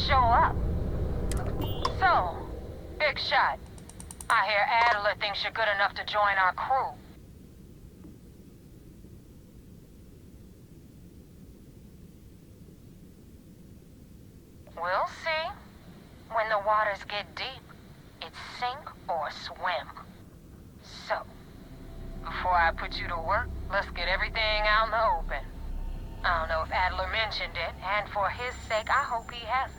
show up. So, big shot. I hear Adler thinks you're good enough to join our crew. We'll see. When the waters get deep, it's sink or swim. So, before I put you to work, let's get everything out in the open. I don't know if Adler mentioned it, and for his sake, I hope he hasn't.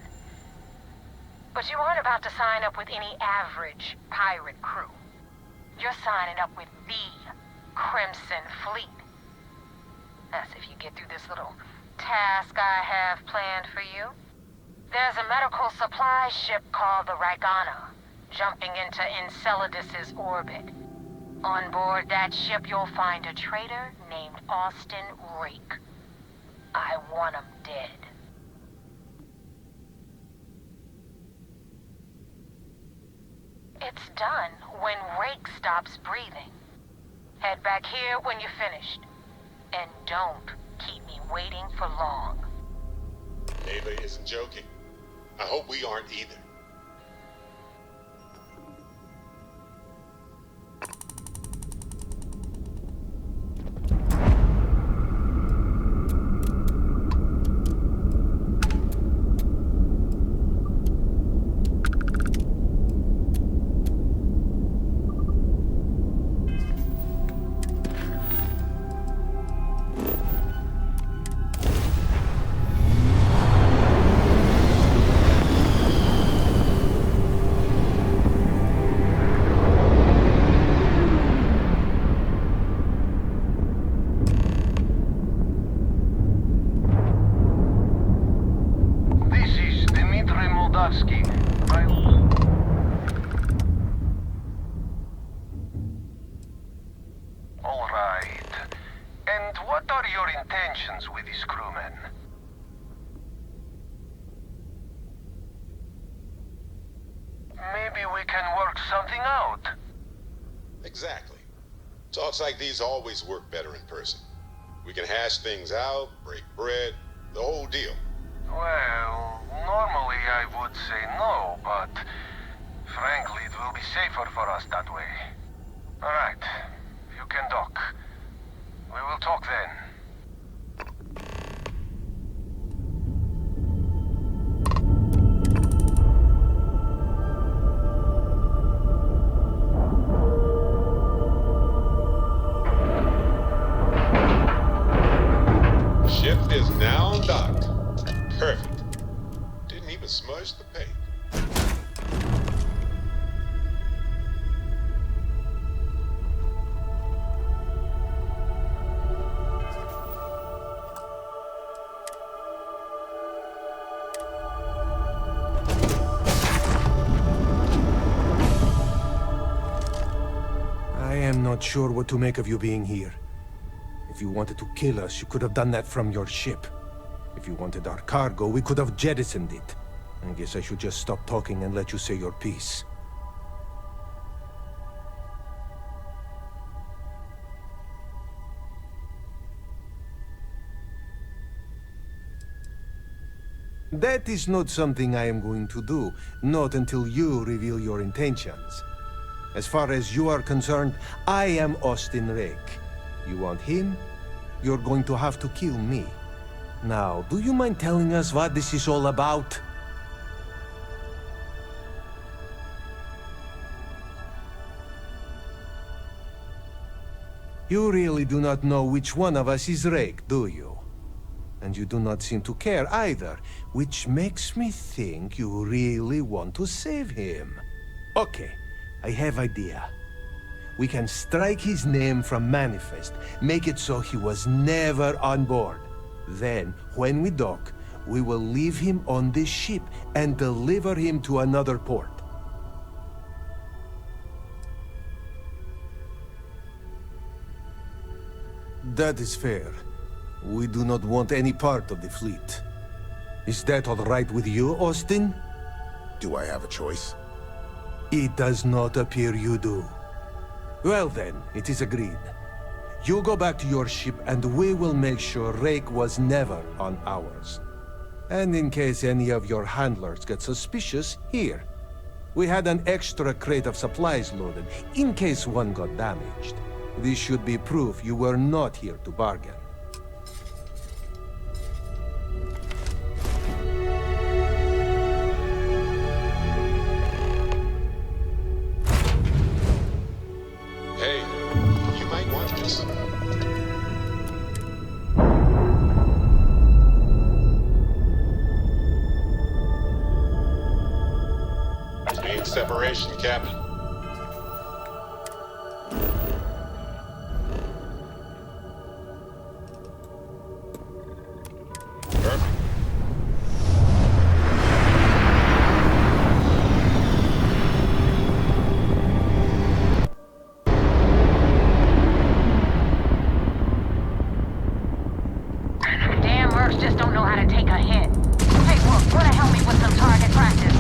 But you aren't about to sign up with any average pirate crew. You're signing up with the Crimson Fleet. That's if you get through this little task I have planned for you. There's a medical supply ship called the Ragana, jumping into Enceladus's orbit. On board that ship, you'll find a traitor named Austin Rake. I want him dead. It's done when Rake stops breathing. Head back here when you're finished. And don't keep me waiting for long. Ava isn't joking. I hope we aren't either. All right. And what are your intentions with these crewmen? Maybe we can work something out. Exactly. Talks like these always work better in person. We can hash things out, break bread, the whole deal. Well, normally I would say no, but frankly, it will be safer for us that way. All right, you can dock. We will talk then. Ship is now docked. Perfect. Didn't even smudge the paint. I am not sure what to make of you being here. If you wanted to kill us, you could have done that from your ship. If you wanted our cargo, we could have jettisoned it. I guess I should just stop talking and let you say your piece. That is not something I am going to do, not until you reveal your intentions. As far as you are concerned, I am Austin Rake. You want him? You're going to have to kill me. Now, do you mind telling us what this is all about? You really do not know which one of us is Rake, do you? And you do not seem to care either, which makes me think you really want to save him. Okay, I have idea. We can strike his name from Manifest, make it so he was never on board. Then, when we dock, we will leave him on this ship and deliver him to another port. That is fair. We do not want any part of the fleet. Is that all right with you, Austin? Do I have a choice? It does not appear you do. Well then, it is agreed. You go back to your ship and we will make sure Rake was never on ours. And in case any of your handlers get suspicious, here. We had an extra crate of supplies loaded, in case one got damaged. This should be proof you were not here to bargain. Hey, you might want this. Need separation, Captain. Perfect. Damn mercs just don't know how to take a hit. Hey, Wolf, wanna help me with some target practice?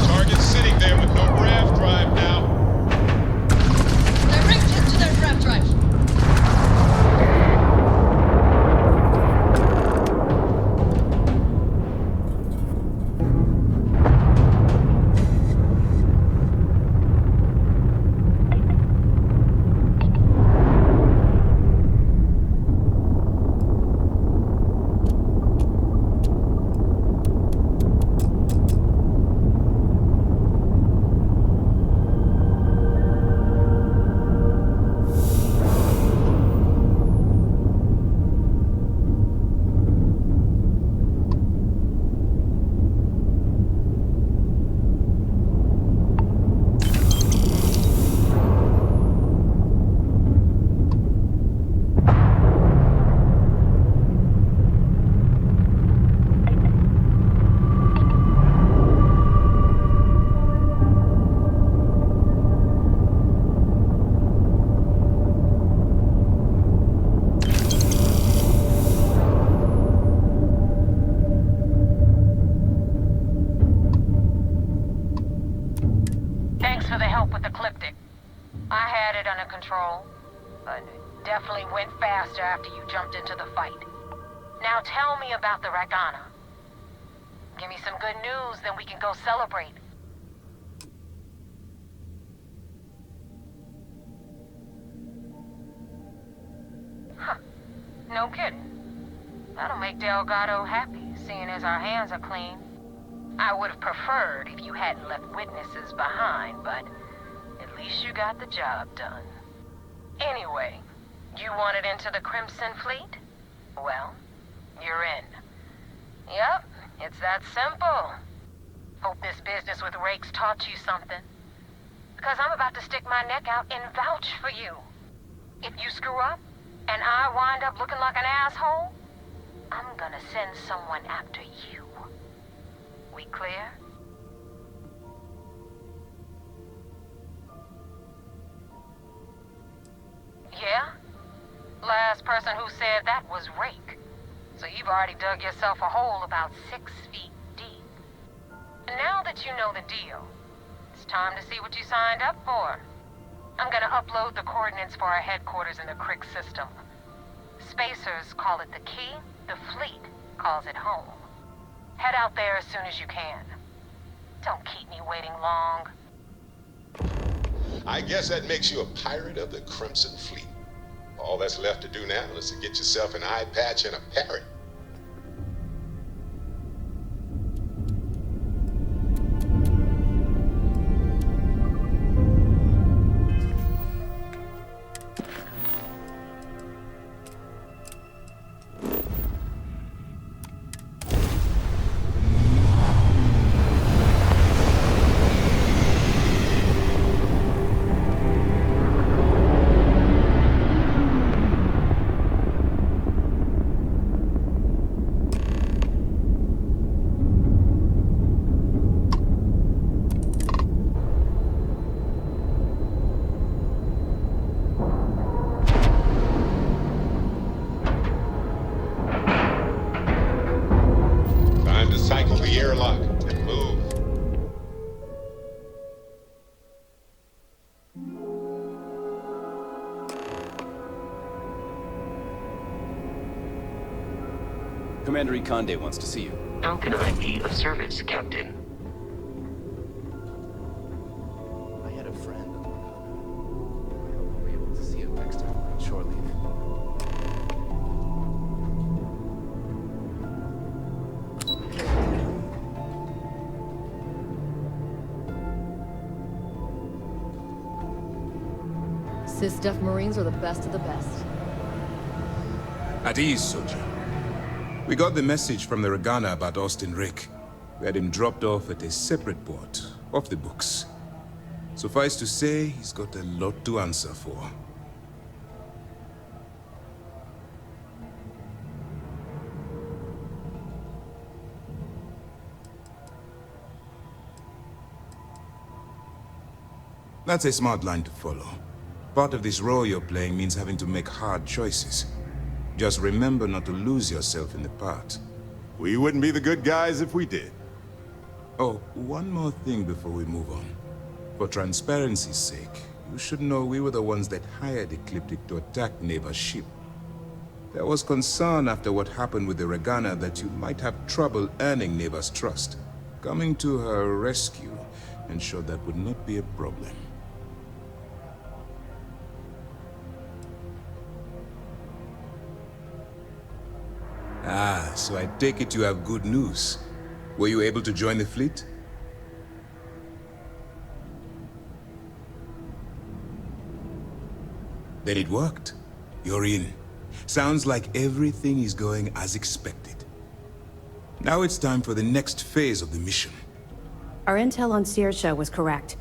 Target's sitting there with no grav drive now. Thanks for the help with the Ecliptic. I had it under control, but it definitely went faster after you jumped into the fight. Now tell me about the Ragana. Give me some good news, then we can go celebrate. Huh. No kidding. That'll make Delgado happy, seeing as our hands are clean. I would have preferred if you hadn't left witnesses behind, but at least you got the job done. Anyway, you wanted into the Crimson Fleet? Well, you're in. Yep, it's that simple. Hope this business with Rakes taught you something. Because I'm about to stick my neck out and vouch for you. If you screw up, and I wind up looking like an asshole, I'm gonna send someone after you. We clear? Yeah? Last person who said that was Rake. So you've already dug yourself a hole about 6 feet deep. And now that you know the deal, it's time to see what you signed up for. I'm gonna upload the coordinates for our headquarters in the Crick system. Spacers call it the key, the fleet calls it home. Head out there as soon as you can. Don't keep me waiting long. I guess that makes you a pirate of the Crimson Fleet. All that's left to do now is to get yourself an eye patch and a parrot. Commander Ikande wants to see you. How can I be of service, Captain? I had a friend. I hope I'll be able to see him next time on shore leave. SysDef Marines are the best of the best. At ease, soldier. We got the message from the Regana about Austin Rick. We had him dropped off at a separate port, off the books. Suffice to say, he's got a lot to answer for. That's a smart line to follow. Part of this role you're playing means having to make hard choices. Just remember not to lose yourself in the part. We wouldn't be the good guys if we did. Oh, one more thing before we move on. For transparency's sake, you should know we were the ones that hired Ecliptic to attack Neva's ship. There was concern after what happened with the Regana that you might have trouble earning Neva's trust. Coming to her rescue ensured that would not be a problem. Ah, so I take it you have good news. Were you able to join the fleet? Then it worked. You're in. Sounds like everything is going as expected. Now it's time for the next phase of the mission. Our intel on Saoirse was correct.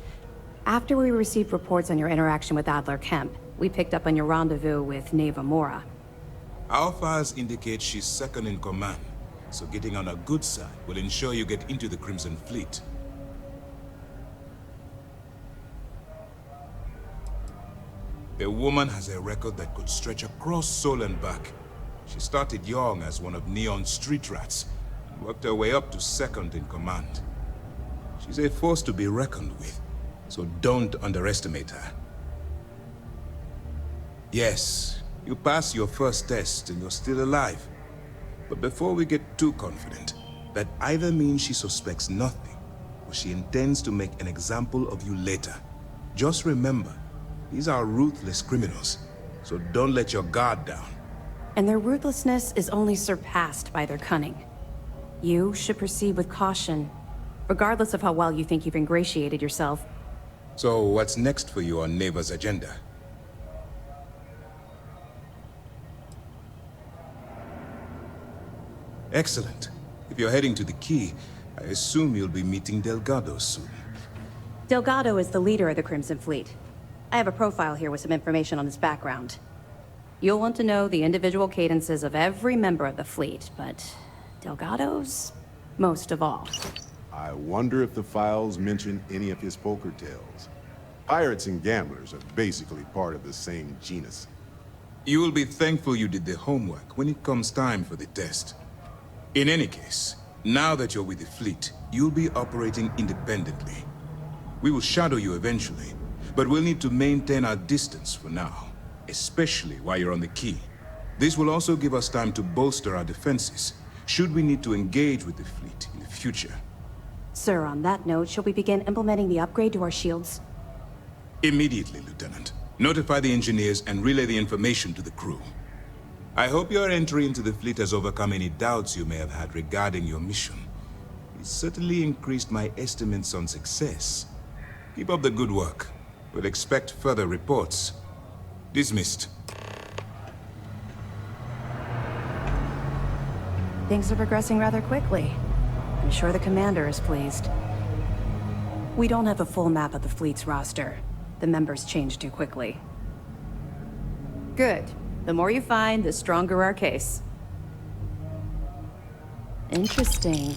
After we received reports on your interaction with Adler Kemp, we picked up on your rendezvous with Neva Mora. Our files indicate she's second in command, so getting on her good side will ensure you get into the Crimson Fleet. The woman has a record that could stretch across Sol and back. She started young as one of Neon's street rats, and worked her way up to second in command. She's a force to be reckoned with, so don't underestimate her. Yes, you passed your first test and you're still alive. But before we get too confident, that either means she suspects nothing, or she intends to make an example of you later. Just remember, these are ruthless criminals, so don't let your guard down. And their ruthlessness is only surpassed by their cunning. You should proceed with caution, regardless of how well you think you've ingratiated yourself. So what's next for you on Neva's agenda? Excellent. If you're heading to the Key, I assume you'll be meeting Delgado soon. Delgado is the leader of the Crimson Fleet. I have a profile here with some information on his background. You'll want to know the individual cadences of every member of the fleet, but Delgado's most of all. I wonder if the files mention any of his poker tales. Pirates and gamblers are basically part of the same genus. You will be thankful you did the homework when it comes time for the test. In any case, now that you're with the fleet, you'll be operating independently. We will shadow you eventually, but we'll need to maintain our distance for now, especially while you're on the Key. This will also give us time to bolster our defenses, should we need to engage with the fleet in the future. Sir, on that note, shall we begin implementing the upgrade to our shields? Immediately, Lieutenant. Notify the engineers and relay the information to the crew. I hope your entry into the fleet has overcome any doubts you may have had regarding your mission. It certainly increased my estimates on success. Keep up the good work. We'll expect further reports. Dismissed. Things are progressing rather quickly. I'm sure the commander is pleased. We don't have a full map of the fleet's roster. The members change too quickly. Good. The more you find, the stronger our case. Interesting.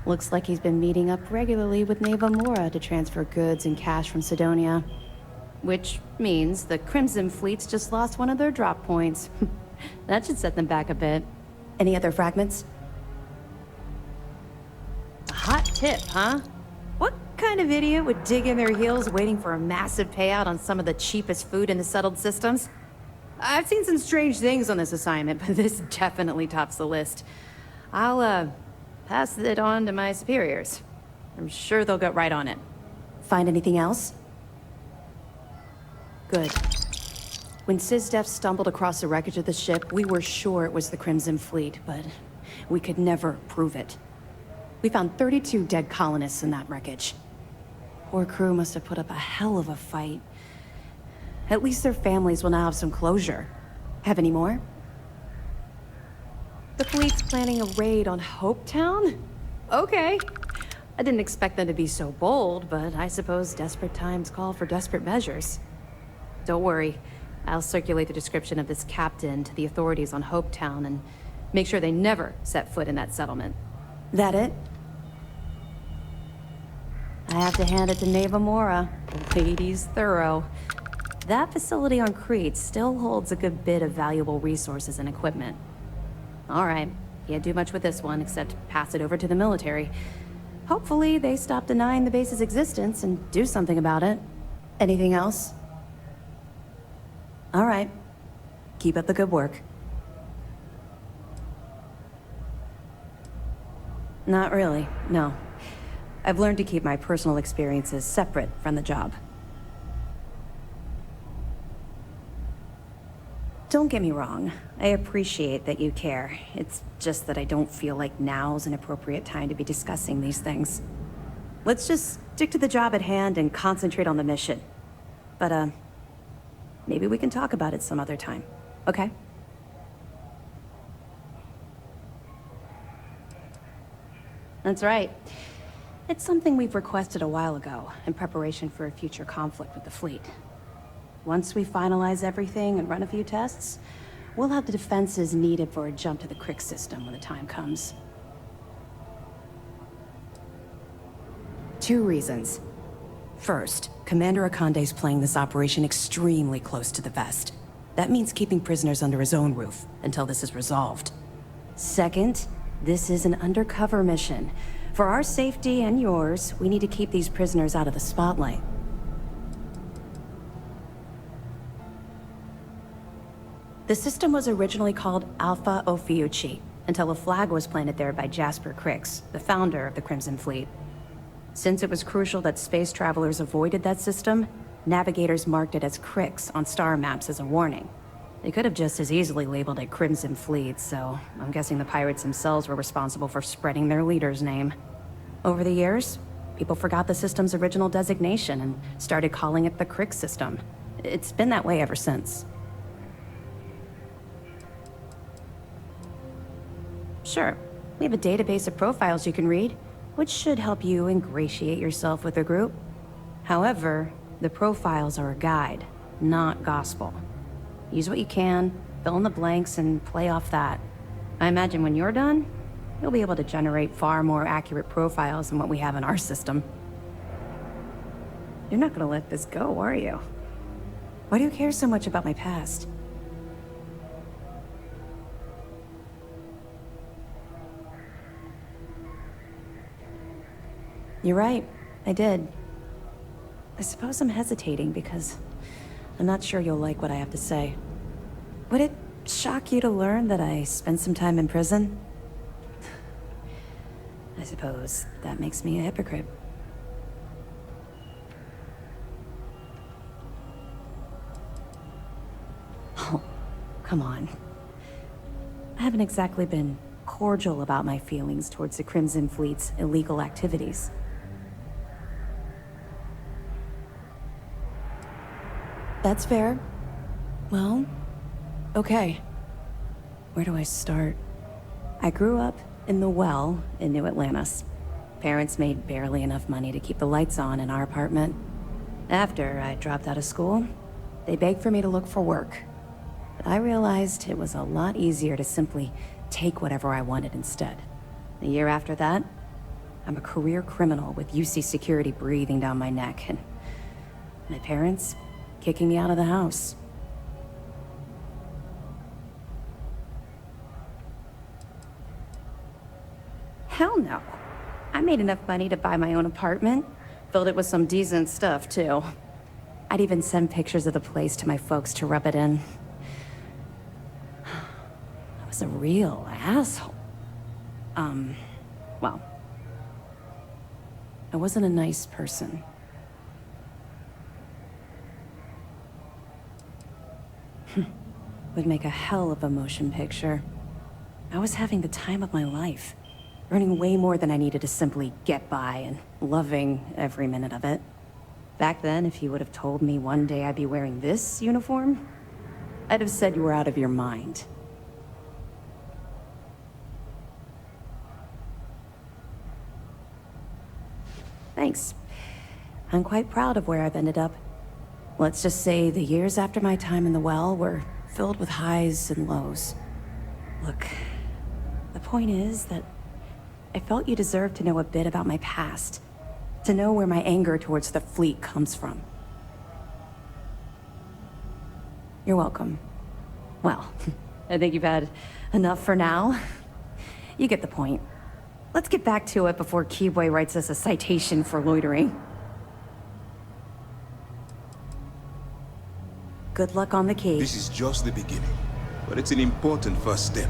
Looks like he's been meeting up regularly with Neva Mora to transfer goods and cash from Cydonia. Which means the Crimson Fleet's just lost one of their drop points. That should set them back a bit. Any other fragments? A hot tip, huh? What kind of idiot would dig in their heels waiting for a massive payout on some of the cheapest food in the settled systems? I've seen some strange things on this assignment, but this definitely tops the list. I'll, pass it on to my superiors. I'm sure they'll get right on it. Find anything else? Good. When SysDef stumbled across the wreckage of the ship, we were sure it was the Crimson Fleet, but we could never prove it. We found 32 dead colonists in that wreckage. Poor crew must have put up a hell of a fight. At least their families will now have some closure. Have any more? The fleet's planning a raid on Hopetown? Okay. I didn't expect them to be so bold, but I suppose desperate times call for desperate measures. Don't worry. I'll circulate the description of this captain to the authorities on Hopetown and make sure they never set foot in that settlement. That it? I have to hand it to Neva Mora. The lady's thorough. That facility on Crete still holds a good bit of valuable resources and equipment. All right, can't do much with this one except pass it over to the military. Hopefully they stop denying the base's existence and do something about it. Anything else? All right. Keep up the good work. Not really, no. I've learned to keep my personal experiences separate from the job. Don't get me wrong. I appreciate that you care. It's just that I don't feel like now's an appropriate time to be discussing these things. Let's just stick to the job at hand and concentrate on the mission. But, maybe we can talk about it some other time, okay? That's right. It's something we've requested a while ago, in preparation for a future conflict with the fleet. Once we finalize everything and run a few tests, we'll have the defenses needed for a jump to the Crick system when the time comes. 2 reasons. First, Commander Akande's playing this operation extremely close to the vest. That means keeping prisoners under his own roof until this is resolved. Second, this is an undercover mission. For our safety and yours, we need to keep these prisoners out of the spotlight. The system was originally called Alpha Ophiuchi, until a flag was planted there by Jasper Crix, the founder of the Crimson Fleet. Since it was crucial that space travelers avoided that system, navigators marked it as Crix on star maps as a warning. They could have just as easily labeled it Crimson Fleet, so I'm guessing the pirates themselves were responsible for spreading their leader's name. Over the years, people forgot the system's original designation and started calling it the Crix system. It's been that way ever since. Sure, we have a database of profiles you can read, which should help you ingratiate yourself with the group. However, the profiles are a guide, not gospel. Use what you can, fill in the blanks, and play off that. I imagine when you're done, you'll be able to generate far more accurate profiles than what we have in our system. You're not gonna let this go, are you? Why do you care so much about my past? You're right, I did. I suppose I'm hesitating because I'm not sure you'll like what I have to say. Would it shock you to learn that I spent some time in prison? I suppose that makes me a hypocrite. Oh, come on. I haven't exactly been cordial about my feelings towards the Crimson Fleet's illegal activities. That's fair. Well, okay. Where do I start? I grew up in the Well in New Atlantis. Parents made barely enough money to keep the lights on in our apartment. After I dropped out of school, they begged for me to look for work. But I realized it was a lot easier to simply take whatever I wanted instead. A year after that, I'm a career criminal with UC security breathing down my neck, and my parents kicking me out of the house. Hell no. I made enough money to buy my own apartment. Filled it with some decent stuff, too. I'd even send pictures of the place to my folks to rub it in. I was a real asshole. well, I wasn't a nice person. Would make a hell of a motion picture. I was having the time of my life, earning way more than I needed to simply get by and loving every minute of it. Back then, if you would have told me one day I'd be wearing this uniform, I'd have said you were out of your mind. Thanks. I'm quite proud of where I've ended up. Let's just say the years after my time in the well were filled with highs and lows. Look, the point is that I felt you deserved to know a bit about my past, to know where my anger towards the fleet comes from. You're welcome. Well, I think you've had enough for now. You get the point. Let's get back to it before Keyboy writes us a citation for loitering. Good luck on the case. This is just the beginning, but it's an important first step.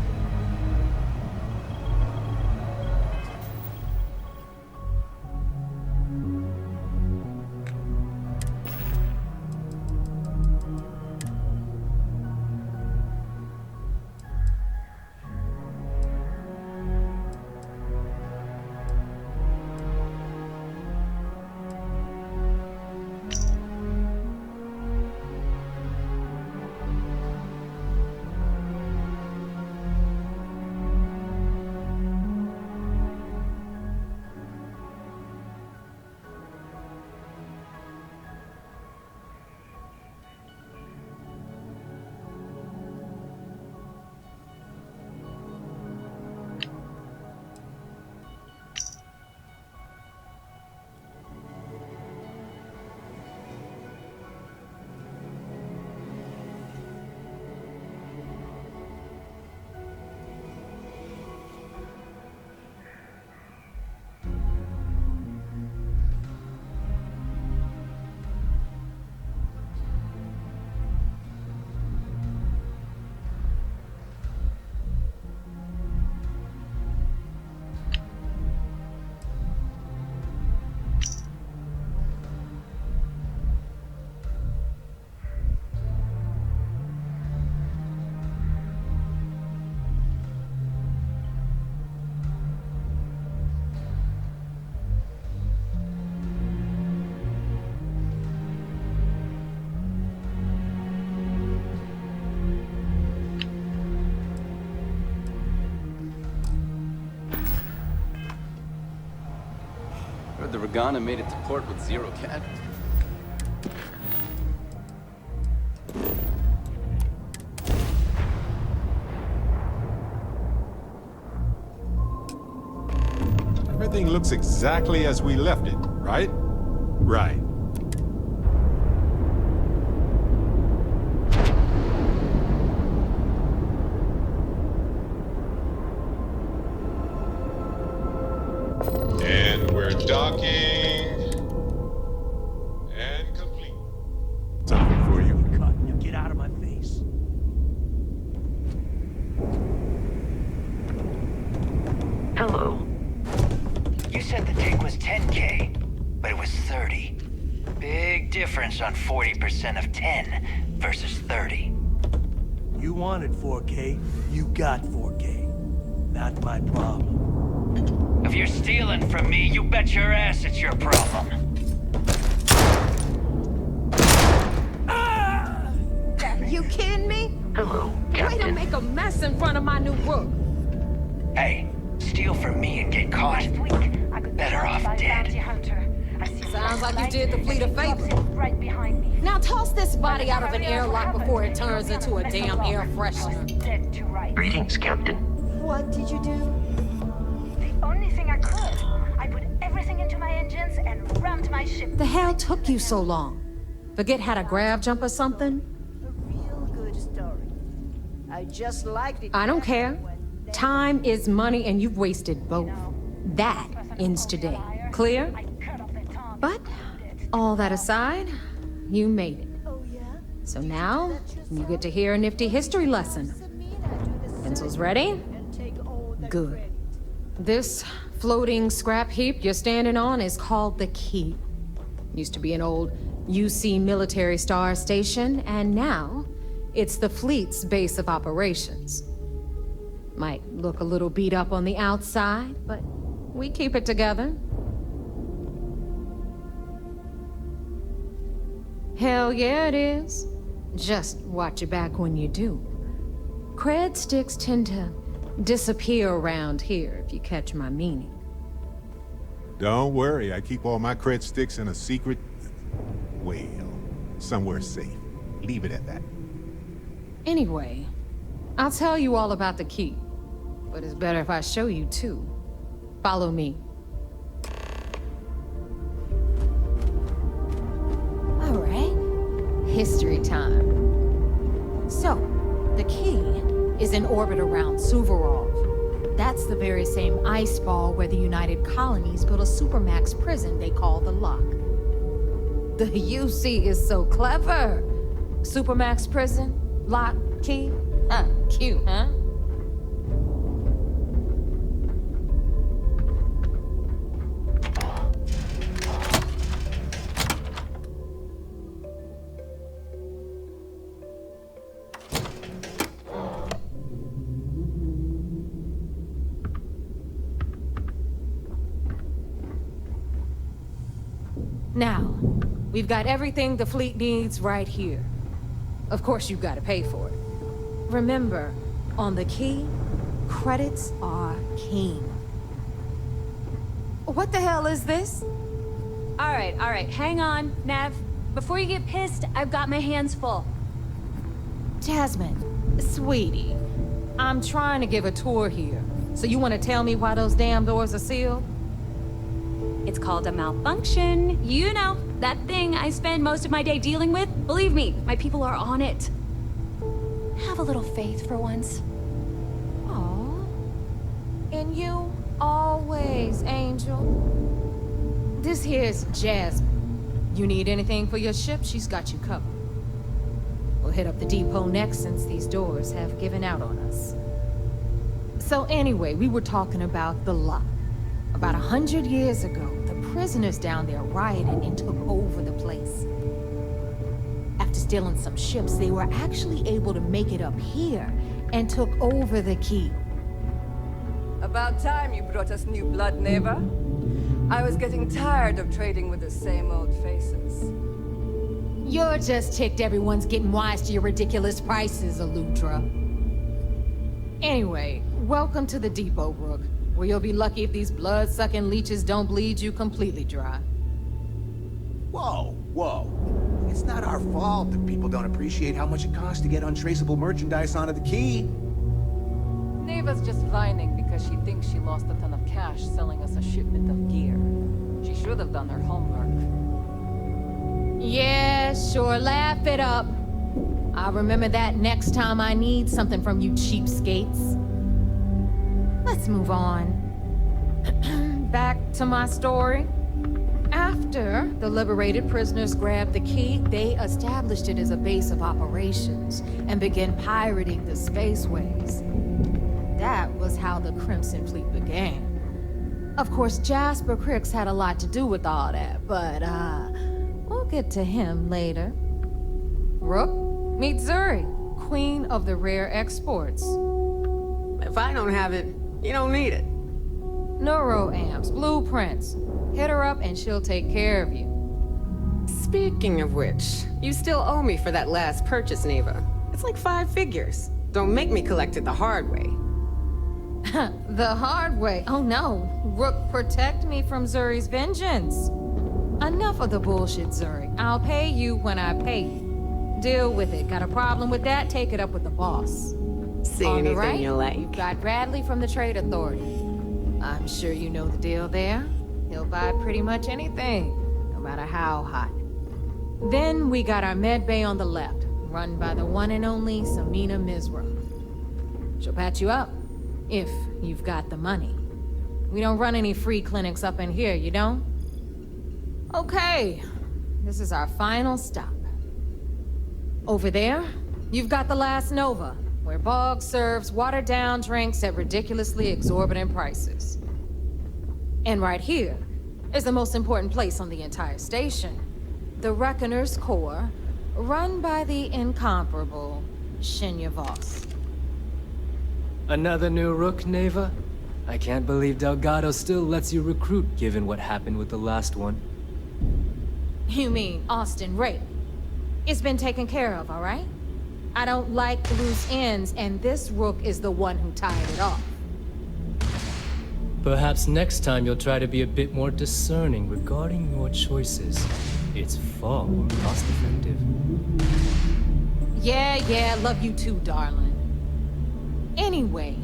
Heard the Regana made it to port with zero cat. Everything looks exactly as we left it, right? Right. And we're docking. And complete. Something for you. Now get out of my face. Hello. You said the take was 10K, but it was 30. Big difference on 40% of 10 versus 30. You wanted 4K, you got 4K. Not my problem. If you're stealing from me, you bet your ass it's your problem. You kidding me? Hello, Way to Captain. make a mess in front of my new book. Hey, steal from me and get caught. Better off dead. Sounds like you did the fleet a favor. Now toss this body out of an airlock before it turns into a damn air freshener. Greetings, Captain. What did you do? The only thing I could. I put everything into my engines and rammed my ship. The hell took you so long? Forget how to grav jump or something? A real good story. I just liked it. I don't care. Time is money and you've wasted both. That ends today. Clear? But, all that aside, you made it. Oh, yeah? So now, you get to hear a nifty history lesson. Pencils ready? Good. This floating scrap heap you're standing on is called the Key. Used to be an old UC military star station, and now it's the fleet's base of operations. Might look a little beat up on the outside, but we keep it together. Hell yeah, it is. Just watch your back when you do. Cred sticks tend to disappear around here, if you catch my meaning. Don't worry, I keep all my cred sticks in a secret... well, somewhere safe. Leave it at that. Anyway, I'll tell you all about the Key. But it's better if I show you too. Follow me. All right. History time. So, the Key is in orbit around Suvorov. That's the very same ice ball where the United Colonies built a supermax prison they call the Lock. The UC is so clever. Supermax prison, Lock, Key. Cute, huh? Now, we've got everything the fleet needs right here. Of course, you've got to pay for it. Remember, on the Key, credits are king. What the hell is this? All right, hang on, Nav. Before you get pissed, I've got my hands full. Jasmine, sweetie, I'm trying to give a tour here. So you want to tell me why those damn doors are sealed? It's called a malfunction. You know, that thing I spend most of my day dealing with. Believe me, my people are on it. Have a little faith for once. Aw. And you always, Angel. This here's Jasmine. You need anything for your ship, she's got you covered. We'll hit up the depot next since these doors have given out on us. So anyway, we were talking about the Lock. About 100 years ago, the prisoners down there rioted and took over the place. After stealing some ships, they were actually able to make it up here and took over the Key. About time you brought us new blood, Neva. I was getting tired of trading with the same old faces. You're just ticked everyone's getting wise to your ridiculous prices, Aludra. Anyway, welcome to the depot, Rook, where you'll be lucky if these blood-sucking leeches don't bleed you completely dry. Whoa. It's not our fault that people don't appreciate how much it costs to get untraceable merchandise onto the Key. Neva's just whining because she thinks she lost a ton of cash selling us a shipment of gear. She should have done her homework. Yeah, sure, laugh it up. I'll remember that next time I need something from you cheapskates. Let's move on. Back to my story. After the liberated prisoners grabbed the Key, they established it as a base of operations and began pirating the spaceways. That was how the Crimson Fleet began. Of course, Jasper Cricks had a lot to do with all that, but we'll get to him later. Rook, meet Zuri, queen of the rare exports. If I don't have it, you don't need it. Neuroamps, blueprints. Hit her up and she'll take care of you. Speaking of which, you still owe me for that last purchase, Neva. It's like 5 figures. Don't make me collect it the hard way. The hard way? Oh no. Rook, protect me from Zuri's vengeance. Enough of the bullshit, Zuri. I'll pay you when I pay you. Deal with it. Got a problem with that? Take it up with the boss. See On the anything right, you like. you've got Bradley from the Trade Authority. I'm sure you know the deal there. He'll buy pretty much anything, no matter how hot. Then we got our med bay on the left, run by the one and only Samina Mizra. She'll patch you up, if you've got the money. We don't run any free clinics up in here, you don't? Okay, this is our final stop. Over there, you've got the Last Nova, where Bog serves watered-down drinks at ridiculously exorbitant prices. And right here is the most important place on the entire station. The Reckoner's Core, run by the incomparable Shinya Voss. Another new rook, Neva? I can't believe Delgado still lets you recruit, given what happened with the last one. You mean Austin Ray? It's been taken care of, all right? I don't like loose ends, and this rook is the one who tied it off. Perhaps next time you'll try to be a bit more discerning regarding your choices. It's far more cost-effective. Yeah, love you too, darling. Anyway,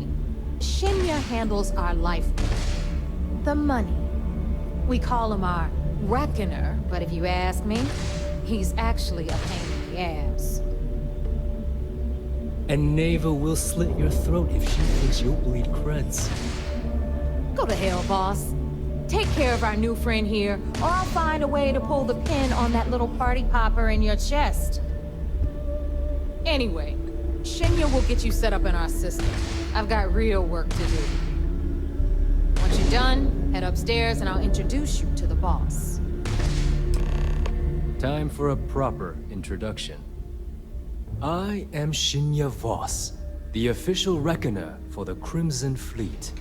Shinya handles our lifeblood. The money. We call him our Reckoner, but if you ask me, he's actually a pain in the ass. And Neva will slit your throat if she thinks you'll bleed creds. Go to hell, boss. Take care of our new friend here, or I'll find a way to pull the pin on that little party popper in your chest. Anyway, Shinya will get you set up in our system. I've got real work to do. Once you're done, head upstairs and I'll introduce you to the boss. Time for a proper introduction. I am Shinya Voss, the official reckoner for the Crimson Fleet.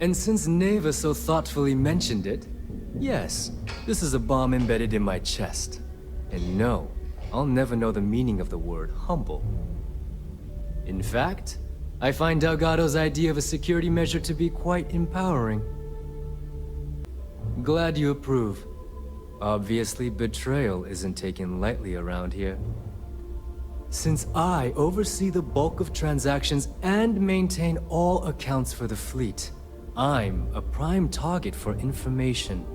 And since Neva so thoughtfully mentioned it, yes, this is a bomb embedded in my chest. And no, I'll never know the meaning of the word humble. In fact, I find Delgado's idea of a security measure to be quite empowering. Glad you approve. Obviously, betrayal isn't taken lightly around here. Since I oversee the bulk of transactions and maintain all accounts for the fleet, I'm a prime target for information.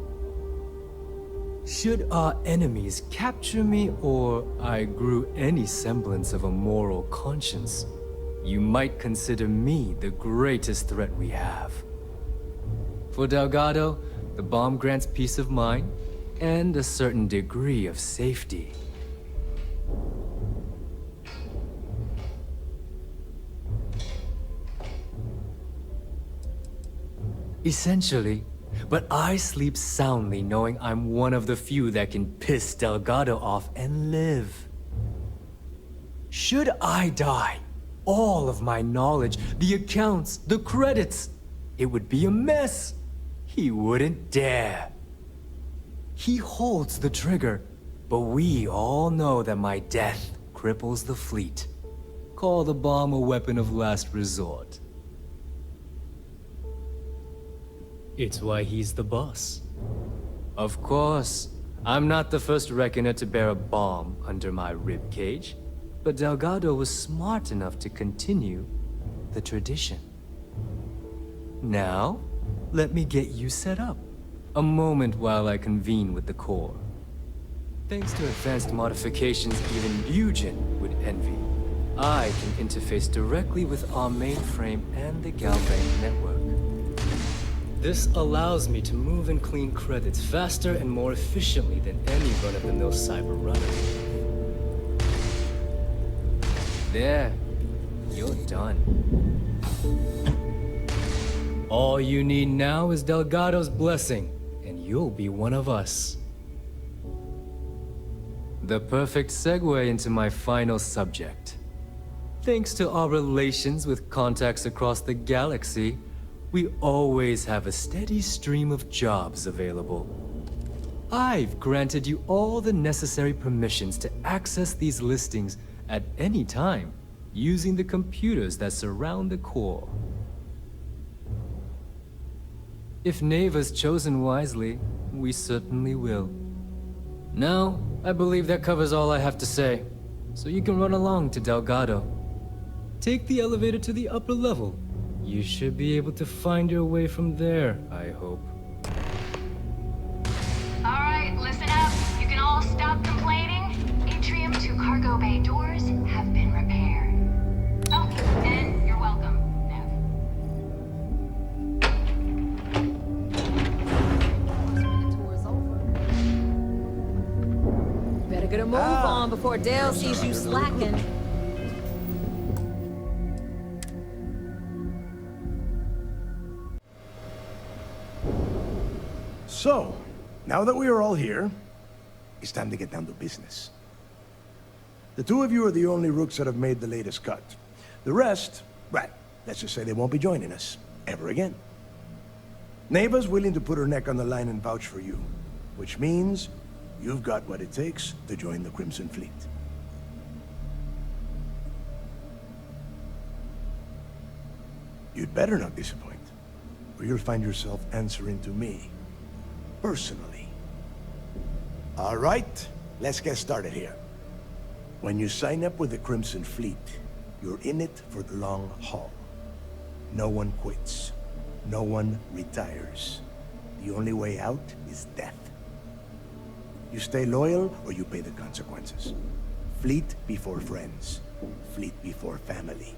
Should our enemies capture me or I grew any semblance of a moral conscience, you might consider me the greatest threat we have. For Delgado, the bomb grants peace of mind and a certain degree of safety. Essentially, but I sleep soundly knowing I'm one of the few that can piss Delgado off and live. Should I die, all of my knowledge, the accounts, the credits, it would be a mess. He wouldn't dare. He holds the trigger, but we all know that my death cripples the fleet. Call the bomb a weapon of last resort. It's why he's the boss. Of course, I'm not the first reckoner to bear a bomb under my ribcage, but Delgado was smart enough to continue the tradition. Now, let me get you set up. A moment while I convene with the core. Thanks to advanced modifications even Bujin would envy, I can interface directly with our mainframe and the Galvane network. This allows me to move and clean credits faster and more efficiently than any run-of-the-mill cyber runner. There, you're done. All you need now is Delgado's blessing, and you'll be one of us. The perfect segue into my final subject. Thanks to our relations with contacts across the galaxy, we always have a steady stream of jobs available. I've granted you all the necessary permissions to access these listings at any time, using the computers that surround the core. If Neva's chosen wisely, we certainly will. Now, I believe that covers all I have to say, so you can run along to Delgado. Take the elevator to the upper level. You should be able to find your way from there, I hope. Alright, listen up. You can all stop complaining. Atrium to cargo bay doors have been repaired. Oh, and you're welcome, Nev. Better get a move on before Dale sees you slacking. So, now that we are all here, it's time to get down to business. The two of you are the only rooks that have made the latest cut. The rest, well, let's just say they won't be joining us ever again. Neva's willing to put her neck on the line and vouch for you, which means you've got what it takes to join the Crimson Fleet. You'd better not disappoint, or you'll find yourself answering to me, personally. All right, let's get started here. When you sign up with the Crimson Fleet, you're in it for the long haul. No one quits. No one retires. The only way out is death. You stay loyal or you pay the consequences. Fleet before friends. Fleet before family.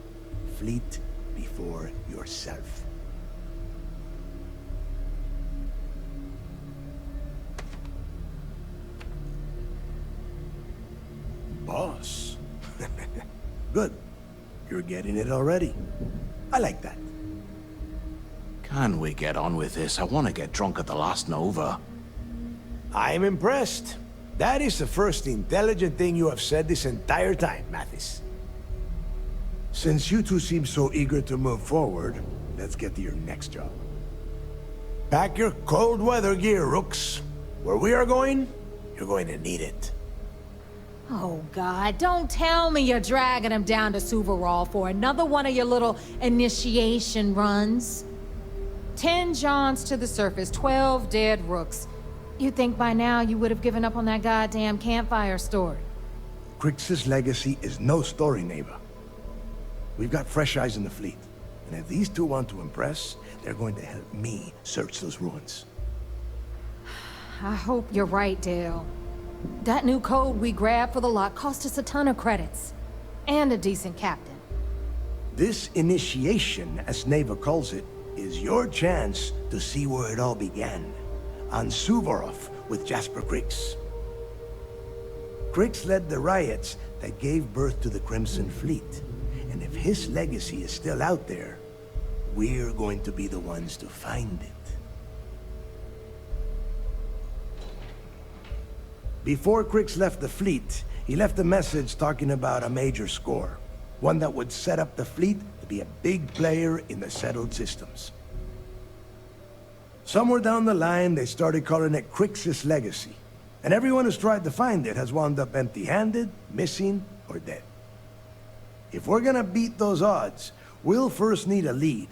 Fleet before yourself. Boss. Good. You're getting it already. I like that. Can we get on with this? I want to get drunk at the last Nova. I'm impressed. That is the first intelligent thing you have said this entire time, Mathis. Since you two seem so eager to move forward, let's get to your next job. Pack your cold weather gear, Rooks. Where we are going, you're going to need it. Oh, God, don't tell me you're dragging him down to Suvorov for another one of your little initiation runs. 10 Johns to the surface, 12 dead Rooks. You'd think by now you would have given up on that goddamn campfire story. Crix's legacy is no story, Neva. We've got fresh eyes in the fleet. And if these two want to impress, they're going to help me search those ruins. I hope you're right, Dale. That new code we grabbed for the lot cost us a ton of credits. And a decent captain. This initiation, as Neva calls it, is your chance to see where it all began. On Suvorov with Jasper Crix. Crix led the riots that gave birth to the Crimson Fleet. And if his legacy is still out there, we're going to be the ones to find it. Before Crix left the fleet, he left a message talking about a major score. One that would set up the fleet to be a big player in the settled systems. Somewhere down the line, they started calling it Crix's legacy. And everyone who's tried to find it has wound up empty-handed, missing, or dead. If we're gonna beat those odds, we'll first need a lead.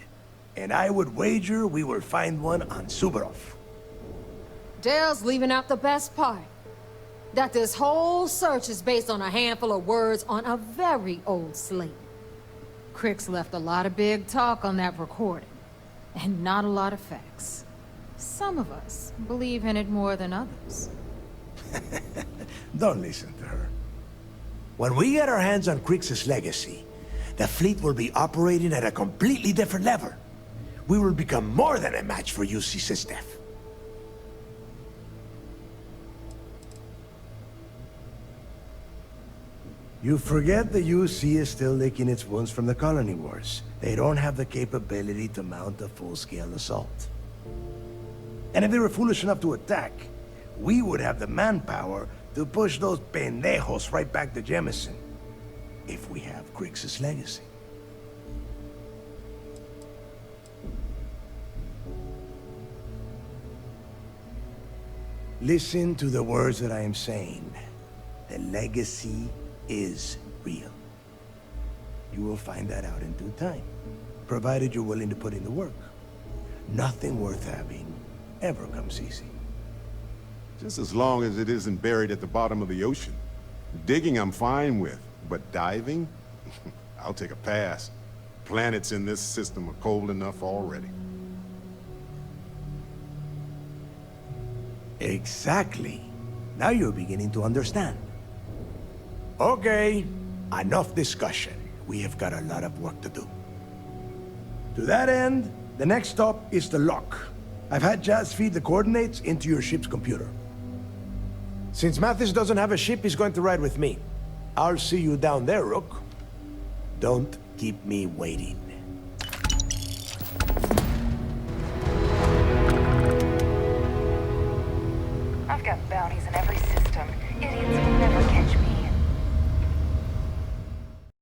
And I would wager we will find one on Suvorov. Dale's leaving out the best part. That this whole search is based on a handful of words on a very old slate. Crix left a lot of big talk on that recording, and not a lot of facts. Some of us believe in it more than others. Don't listen to her. When we get our hands on Crix's legacy, the fleet will be operating at a completely different level. We will become more than a match for UC Sysdef. You forget the UC is still licking its wounds from the colony wars. They don't have the capability to mount a full-scale assault. And if they were foolish enough to attack, we would have the manpower to push those pendejos right back to Jemison. If we have Crix's legacy. Listen to the words that I am saying. The legacy is real. You will find that out in due time, provided you're willing to put in the work. Nothing worth having ever comes easy. Just as long as it isn't buried at the bottom of the ocean. Digging I'm fine with, but diving? I'll take a pass. Planets in this system are cold enough already. Exactly. Now you're beginning to understand. Okay, enough discussion. We have got a lot of work to do. To that end, the next stop is the lock. I've had Jazz feed the coordinates into your ship's computer. Since Mathis doesn't have a ship, he's going to ride with me. I'll see you down there, Rook. Don't keep me waiting. got bounties in every system. Idiots